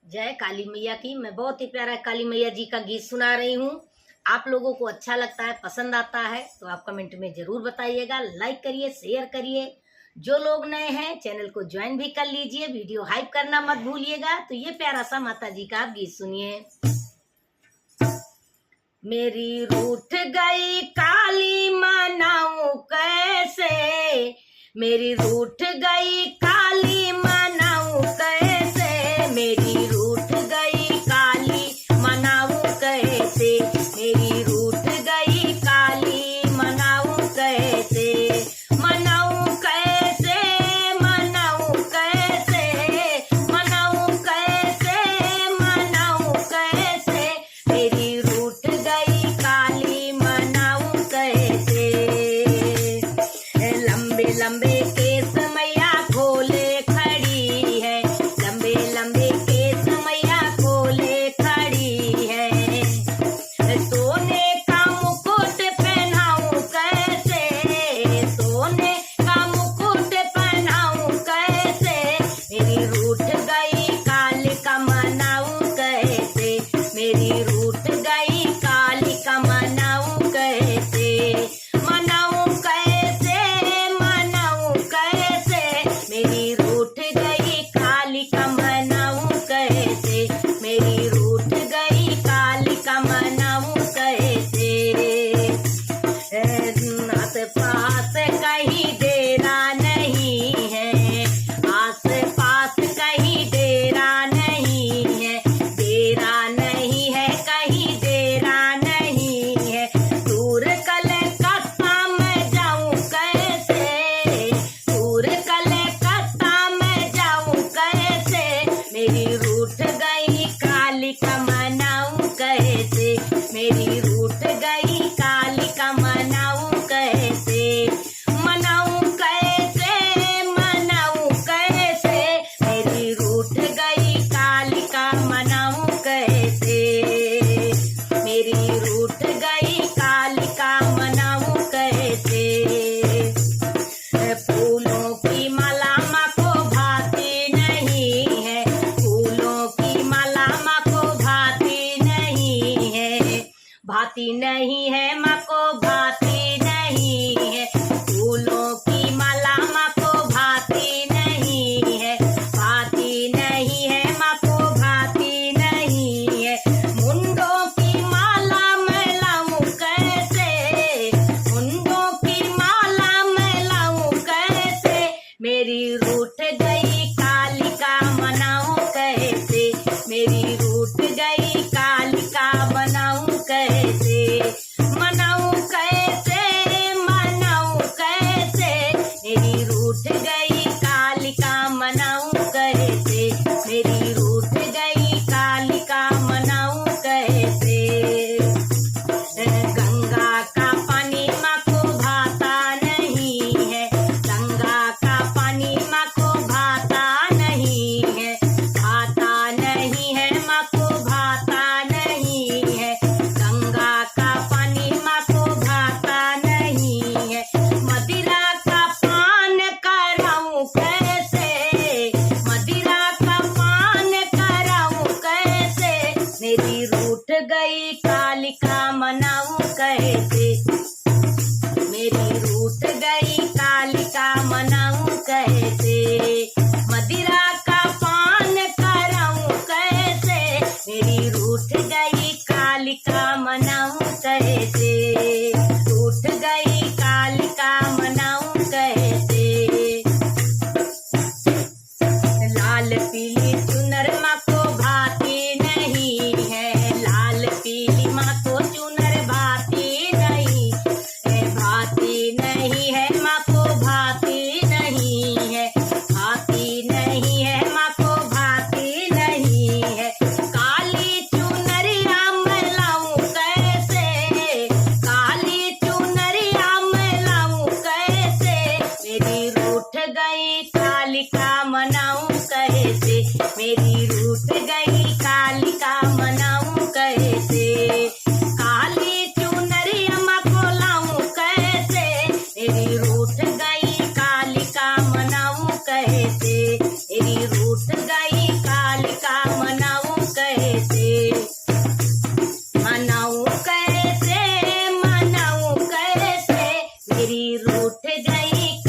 जय काली मैया की। मैं बहुत ही प्यारा काली मैया जी का गीत सुना रही हूँ। आप लोगों को अच्छा लगता है, पसंद आता है तो आप कमेंट में जरूर बताइएगा। लाइक करिए, शेयर करिए। जो लोग नए हैं चैनल को ज्वाइन भी कर लीजिए। वीडियो हाइप करना मत भूलिएगा। तो ये प्यारा सा माता जी का आप गीत सुनिए। मेरी रूठ गई काली मनाऊं कैसे, मेरी रूठ गई काली मनाऊं कैसे, मेरी रूठ गई काली मनाऊं कैसे, मेरी रूठ गई काली मनाऊं कैसे, मनाऊं कैसे, मनाऊं कैसे, मनाऊं कैसे, मनाऊं कैसे, मेरी रूठ गई काली मनाऊं कैसे। लंबे लंबे केस मैया खोले खड़ी है, लंबे लंबे केस मैया खोले खड़ी है, सोने का मुकुट पहनाऊं कैसे, सोने का मुकुट पहनाऊं कैसे, मेरी रूठ गई काली का मनाऊं कैसे, मेरी रूठ गई काली का मनाऊं कैसे, मनाऊं कैसे, मनाऊं कैसे, मेरी रूठ गई काली का मनाऊं कैसे, मेरी रूठ गई काली का मनाऊं कैसे। आस पास कहीं डेरा नहीं है, आस पास कहीं डेरा नहीं है, डेरा नहीं है कहीं डेरा नहीं है, दूर कलकत्ता में जाऊं कैसे, दूर कलकत्ता में जाऊं कैसे, मेरी रूठ गई काली का मनाऊं कैसे, मेरी रूठ गई काली का मनाऊं कैसे, मनाऊं कैसे, मनाऊं कैसे, मेरी रूठ गई काली का मनाऊं कैसे, मेरी रूठ गई काली का मनाऊं कैसे। फूलों की माला माँ को भाती नहीं है, फूलों की माला माँ को भाती नहीं है, भाती नहीं है माँ को भाती नहीं है, फूलों की माला माँ को भाती नहीं है, भाती नहीं है माँ को भाती नहीं है, मुंडों की माला मैं लाऊं कैसे, मुंडों की माला मैं लाऊं कैसे, मेरी रूठ गई काली का मनाऊं कैसे, मेरी रूठ गई काली का मनाऊं कैसे, मनाऊं कैसे, मनाऊं कैसे, मेरी रूठ गई काली का मनाऊं कैसे, मेरी रूठ गई काली का मनाऊं कैसे। गंगा का पानी माँ को भाता नहीं है, गंगा का पानी माँ को भाता नहीं है, भाता नहीं है माँ को भाता नहीं है, गंगा का पानी माँ को भाता नहीं है, मदिरा का पान कराऊं कैसे, मदिरा का पान कराऊं कैसे, मेरी रूठ गई काली का मनाऊं कैसे, मेरी रूठ गई काली का मनाऊं कैसे, मदिरा का पान कराऊं कैसे, मेरी रूठ गई काली का मनाऊं कैसे, रूठ गई काली का मनाऊं कैसे। लाल पीली चुनर माँ को भाती नहीं है, लाल पीली माँ को चुनर भाती नहीं है, भाती नहीं है माँ को भाती नहीं है, भाती नहीं है माँ को भाती नहीं है, काली चुनरिया मैं लाऊं कैसे, उठ गई